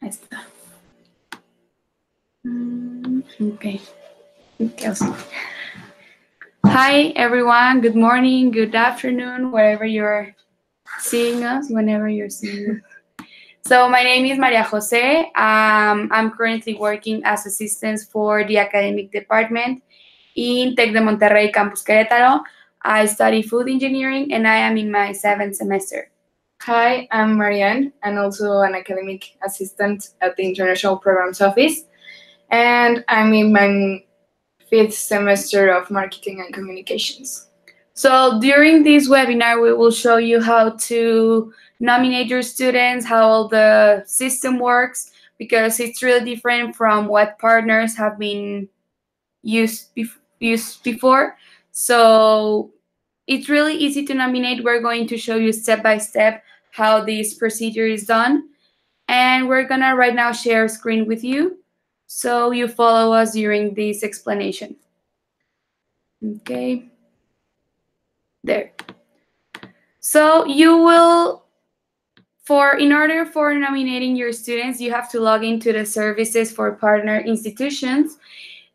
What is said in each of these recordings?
Ahí está. Okay. Hi, everyone. Good morning, good afternoon, wherever you're seeing us, whenever you're seeing us. So my name is Maria Jose. I'm currently working as assistant for the academic department in Tec de Monterrey, Campus Querétaro. I study food engineering and I am in my 7th semester. Hi, I'm Marianne, and also an academic assistant at the International Programs Office. And I'm in my 5th semester of Marketing and Communications. So during this webinar, we will show you how to nominate your students, how all the system works, because it's really different from what partners have been used before. So it's really easy to nominate. We're going to show you step by step how this procedure is done. And we're gonna right now share a screen with you, so you follow us during this explanation. Okay. There. So you will, in order for nominating your students, you have to log into the services for partner institutions,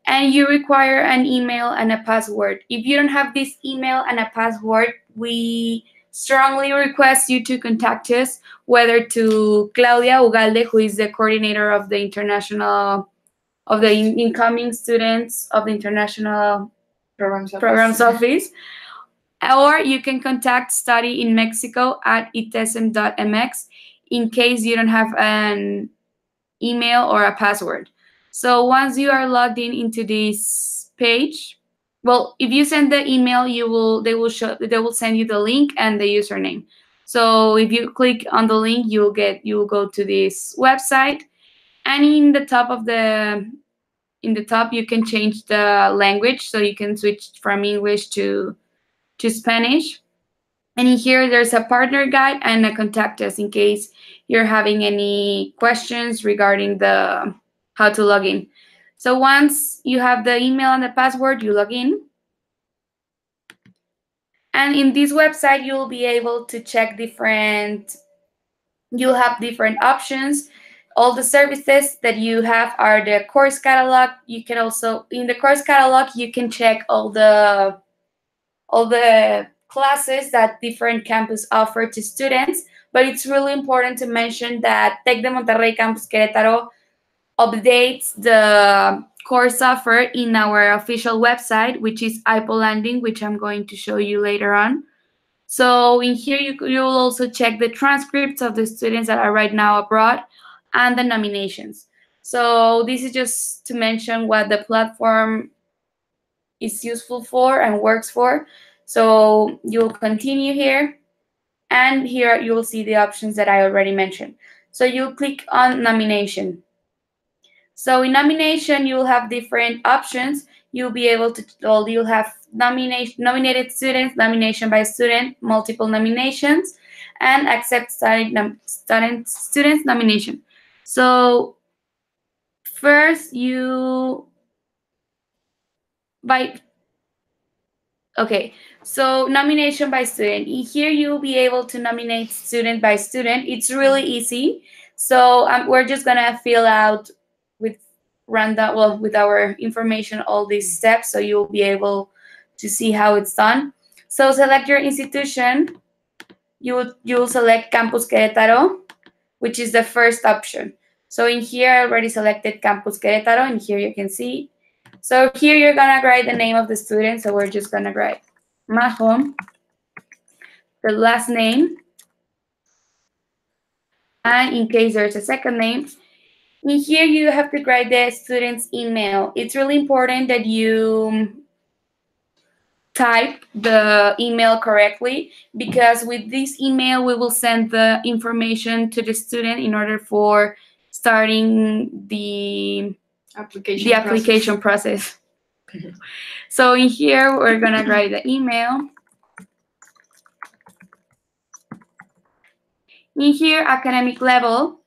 and you require an email and a password. If you don't have this email and a password, we strongly request you to contact us, whether to Claudia Ugalde, who is the coordinator of the incoming students of the International Programs Office. Or you can contact Study in Mexico at itesm.mx in case you don't have an email or a password. So once you are logged into this page, well, if you send the email, they will send you the link and the username. So if you click on the link, you will go to this website, and in the top you can change the language, so you can switch from English to Spanish. And in here, there's a partner guide and a contact us in case you're having any questions regarding how to log in. So once you have the email and the password, you log in. And in this website, you'll be able to check you'll have different options. All the services that you have are the course catalog. You can also, in the course catalog, you can check all the classes that different campus offer to students. But it's really important to mention that Tec de Monterrey Campus Querétaro updates the course offer in our official website, which is IPO Landing, which I'm going to show you later on. So in here, you will also check the transcripts of the students that are right now abroad and the nominations. So this is just to mention what the platform is useful for and works for. So you'll continue here, and here you will see the options that I already mentioned. So you'll click on nomination. So in nomination, you'll have different options. You'll be able to, you'll have nominated students, nomination by student, multiple nominations, and accept students nomination. So first so nomination by student. Here you'll be able to nominate student by student. It's really easy. So we're just gonna fill out with our information all these steps, so you'll be able to see how it's done. So select your institution. You will select Campus Querétaro, which is the first option. So in here, I already selected Campus Querétaro, and here you can see. So here you're gonna write the name of the student. So we're just gonna write Majo, the last name, and in case there's a second name, in here you have to write the student's email. It's really important that you type the email correctly, because with this email we will send the information to the student in order for starting the application process. So in here we're gonna write the email. In here, academic level,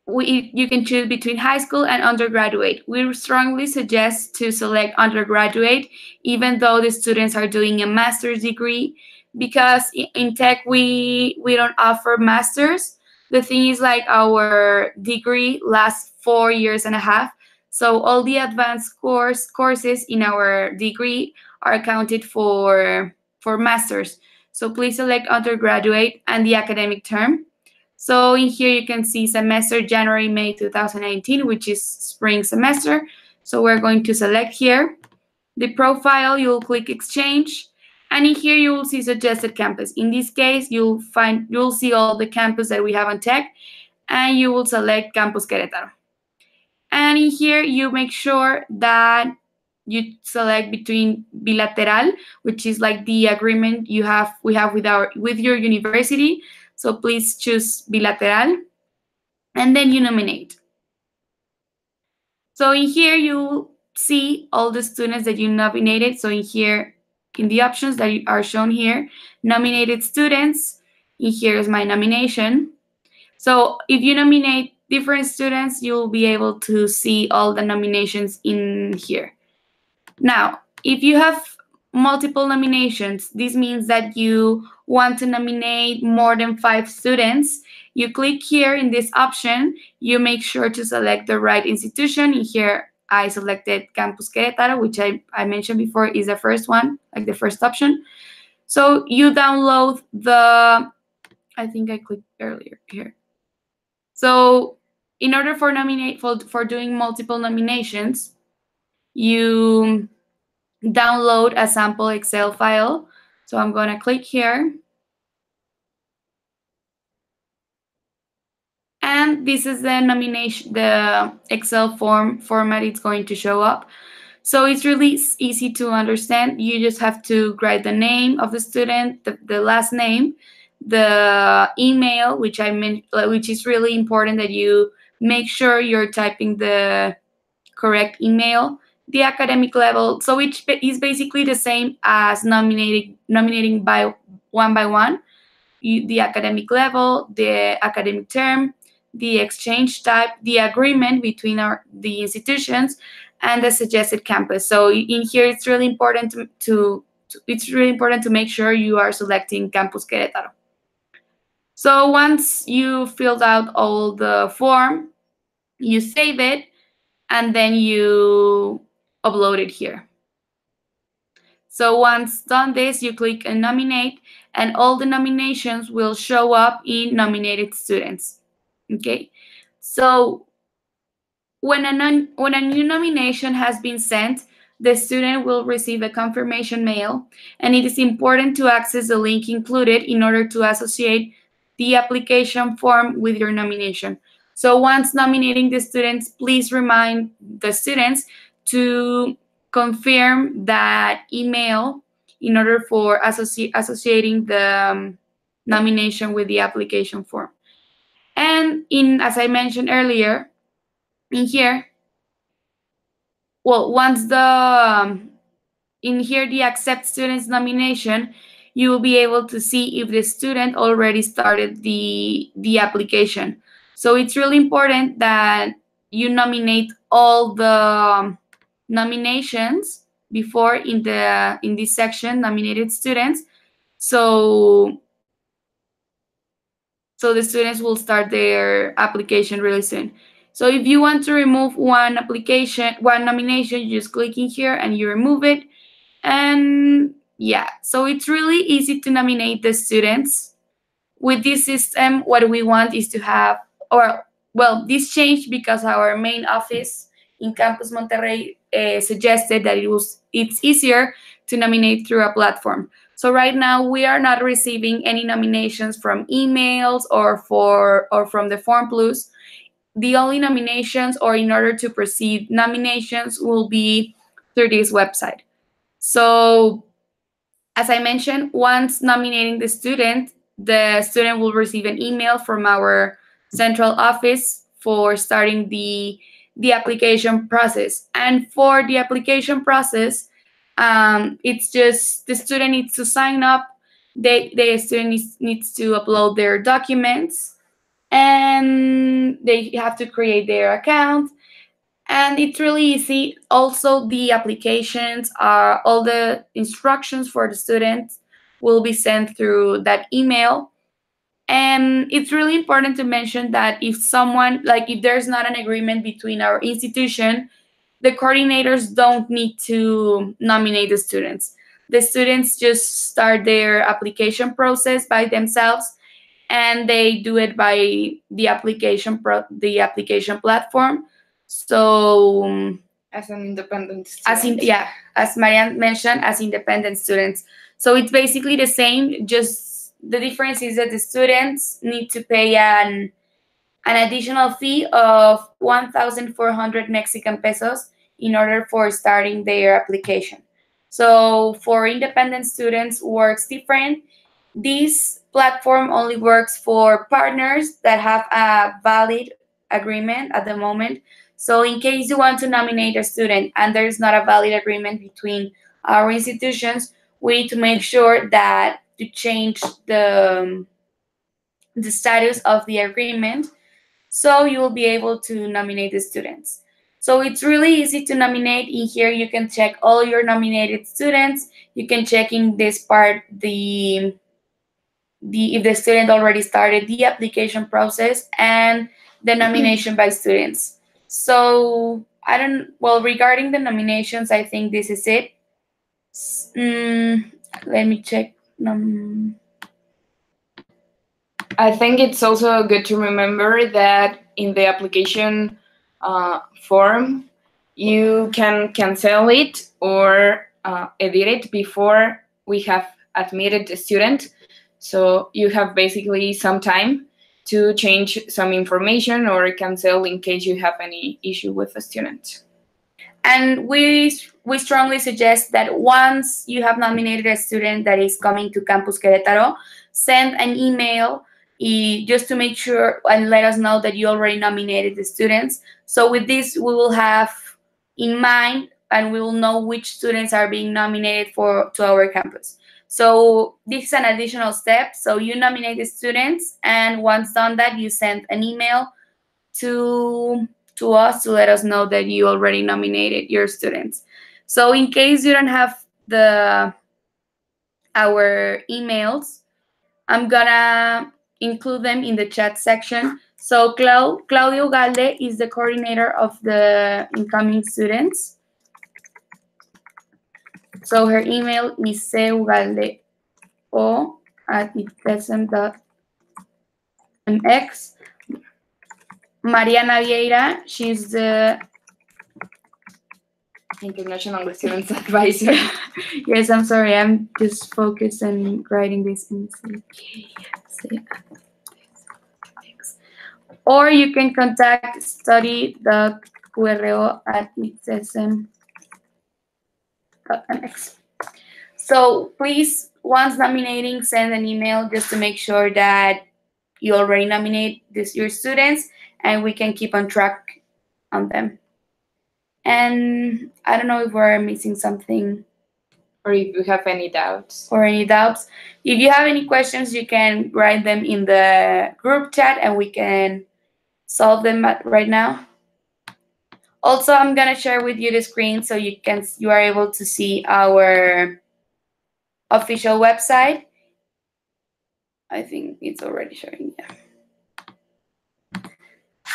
you can choose between high school and undergraduate. We strongly suggest to select undergraduate, even though the students are doing a master's degree, because in tech we don't offer masters. The thing is, like, our degree lasts 4 years and a half, so all the advanced courses in our degree are counted for masters. So please select undergraduate and the academic term. So in here you can see semester January-May 2019, which is spring semester. So we're going to select here. The profile, you'll click exchange, and in here you will see suggested campus. In this case, you'll see all the campus that we have on Tech, and you will select Campus Querétaro. And in here you make sure that you select between bilateral, which is like the agreement we have with your university. So please choose bilateral, and then you nominate. So in here you see all the students that you nominated. So in here, in the options that are shown here, nominated students, in here is my nomination. So if you nominate different students, you'll be able to see all the nominations in here. Now, if you have multiple nominations, this means that you want to nominate more than 5 students. You click here in this option, you make sure to select the right institution. In here, I selected Campus Querétaro, which I mentioned before is the first one, like the first option. So you download I think I clicked earlier here. So in order for doing multiple nominations, you download a sample Excel file. So I'm going to click here. And this is the Excel format it's going to show up. So it's really easy to understand. You just have to write the name of the student, the last name, the email, which is really important that you make sure you're typing the correct email, the academic level. So it is basically the same as nominating by one. The academic level, the academic term, the exchange type, the agreement between the institutions, and the suggested campus. So in here, it's really important to make sure you are selecting Campus Querétaro. So once you filled out all the form, you save it, and then you upload it here. So once done this, you click on nominate, and all the nominations will show up in nominated students. Okay, so when a new nomination has been sent, the student will receive a confirmation mail, and it is important to access the link included in order to associate the application form with your nomination. So once nominating the students, please remind the students to confirm that email in order for associating the nomination with the application form. And as I mentioned earlier, in here, once in here the accept students nomination, you will be able to see if the student already started the application. So it's really important that you nominate all the nominations before in this section, nominated students. So the students will start their application really soon. So if you want to remove one nomination, you just click in here and you remove it. And yeah, so it's really easy to nominate the students. With this system, what we want is to have, this changed because our main office in Campus Monterrey suggested that it's easier to nominate through a platform. So right now we are not receiving any nominations from emails or from the Form Plus. The only nominations, or in order to proceed nominations, will be through this website. So as I mentioned, once nominating the student will receive an email from our central office for starting the application process. And for the application process, it's just the student needs to sign up. The student needs to upload their documents, and they have to create their account. And it's really easy. Also, the applications all the instructions for the students will be sent through that email. And it's really important to mention that if someone, like if there's not an agreement between our institution, the coordinators don't need to nominate the students. The students just start their application process by themselves, and they do it by the the application platform. So As an independent as student. as Marianne mentioned, as independent students. So it's basically the same, just the difference is that the students need to pay an additional fee of 1,400 Mexican pesos in order for starting their application. So for independent students works different. This platform only works for partners that have a valid agreement at the moment. So in case you want to nominate a student and there's not a valid agreement between our institutions, we need to make sure that to change the status of the agreement, so you will be able to nominate the students. So it's really easy to nominate. In here you can check all your nominated students. You can check in this part the if the student already started the application process and the nomination by students. So regarding the nominations, I think this is it. Let me check. I think it's also good to remember that in the application form, you can cancel it or edit it before we have admitted the student. So you have basically some time to change some information or cancel in case you have any issue with the student. And we strongly suggest that once you have nominated a student that is coming to Campus Querétaro, send an email just to make sure and let us know that you already nominated the students. So with this, we will have in mind and we will know which students are being nominated to our campus. So this is an additional step. So you nominate the students, and once done that, you send an email to us to let us know that you already nominated your students. So in case you don't have our emails, I'm gonna include them in the chat section. So Claudia Ugalde is the coordinator of the incoming students. So her email is cugalde@itsem.mx. Mariana Vieira, she's the International Students Advisor. Yes, I'm sorry. I'm just focused on writing this in or you can contact study.qro@itsem.mx. So please, once nominating, send an email just to make sure that you already nominate your students and we can keep on track on them. And I don't know if we're missing something. Or if you have any doubts. If you have any questions, you can write them in the group chat and we can solve them right now. Also, I'm gonna share with you the screen so you are able to see our official website. I think it's already showing, yeah.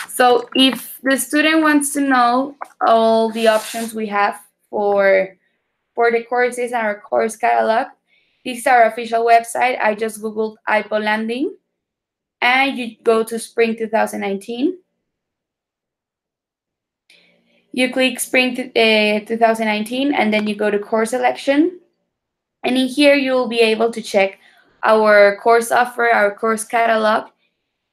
So if the student wants to know all the options we have for the courses and our course catalog, this is our official website. I just Googled IPO Landing and you go to Spring 2019. You click Spring 2019 and then you go to course selection. And in here, you will be able to check our course offer, our course catalog.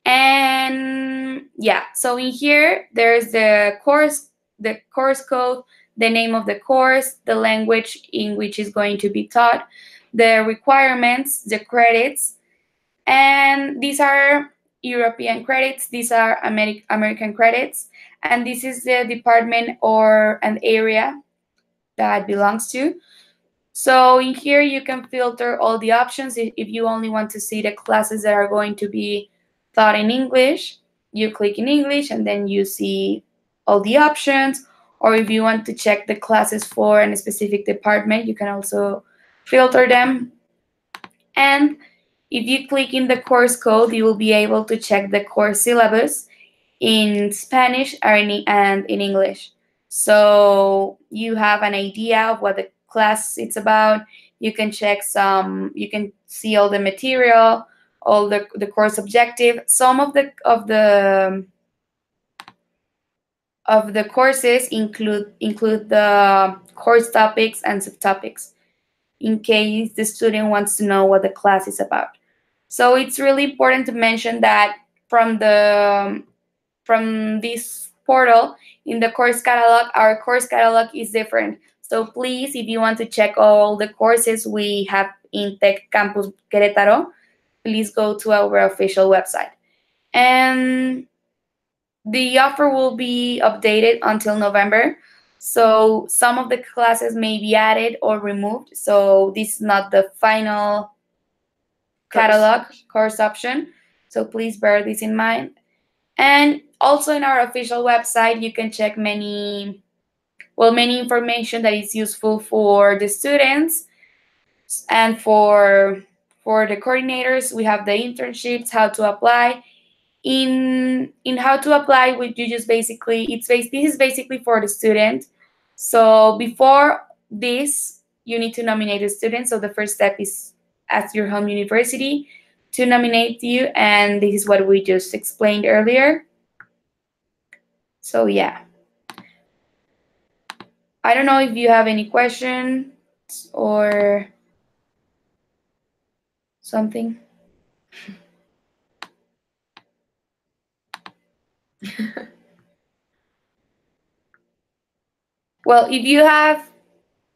And yeah, so in here, there's the course code, the name of the course, the language in which is going to be taught, the requirements, the credits, and these are European credits, these are American credits, and this is the department or an area that belongs to. So in here, you can filter all the options. If you only want to see the classes that are going to be taught in English, you click in English and then you see all the options. Or if you want to check the classes for a specific department, you can also filter them. And If you click in the course code, you will be able to check the course syllabus in Spanish and in English. So you have an idea of what the class it's about. You can you can see all the material, all the course objective. Some of the courses include the course topics and subtopics in case the student wants to know what the class is about. So it's really important to mention that from this portal in the course catalog, our course catalog is different. So please, if you want to check all the courses we have in Tech Campus Querétaro, please go to our official website. And the offer will be updated until November. So some of the classes may be added or removed. So this is not the final catalog course option. So please bear this in mind. And also in our official website, you can check many information that is useful for the students and for the coordinators. We have the internships, how to apply. In how to apply, you just basically this is basically for the student. So before this, you need to nominate a student. So the first step is ask your home university to nominate you, and this is what we just explained earlier. So yeah, I don't know if you have any questions or something. Well, if you have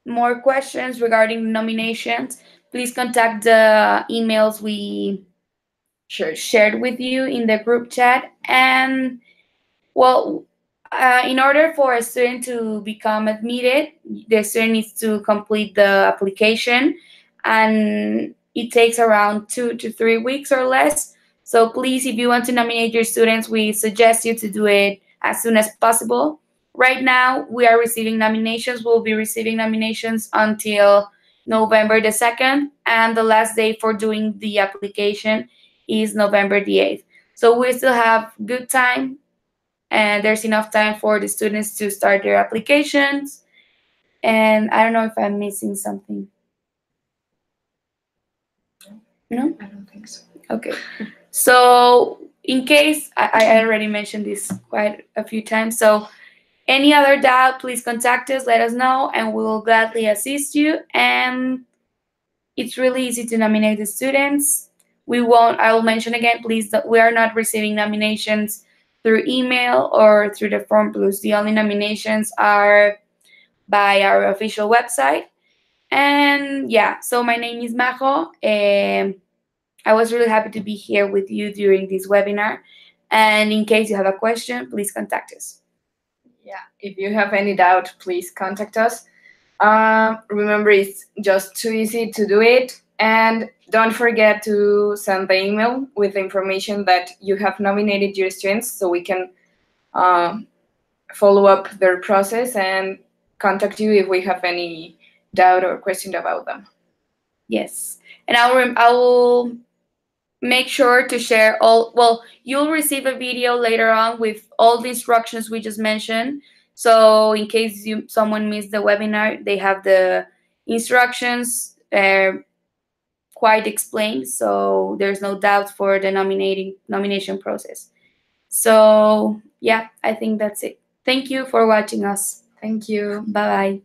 more questions regarding nominations, please contact the emails we shared with you in the group chat. And well, in order for a student to become admitted, the student needs to complete the application, and it takes around 2 to 3 weeks or less. So please, if you want to nominate your students, we suggest you to do it as soon as possible. Right now, we are receiving nominations. We'll be receiving nominations until November the 2nd, and the last day for doing the application is November the 8th. So we still have good time, and there's enough time for the students to start their applications. And I don't know if I'm missing something. No? I don't think so. Okay. So in case, I already mentioned this quite a few times. So any other doubt, please contact us, let us know, and we will gladly assist you. And it's really easy to nominate the students. I will mention again, please, that we are not receiving nominations through email or through the Form Plus. The only nominations are by our official website. And yeah, so my name is Majo. I was really happy to be here with you during this webinar. And in case you have a question, please contact us. Yeah, if you have any doubt, please contact us. Remember, it's just too easy to do it. And don't forget to send the email with the information that you have nominated your students, so we can follow up their process and contact you if we have any doubt or question about them. Yes, and I will make sure to share you'll receive a video later on with all the instructions we just mentioned. So in case someone missed the webinar, they have the instructions quite explained, so there's no doubt for the nomination process. So yeah, I think that's it. Thank you for watching us. Thank you. Bye-bye.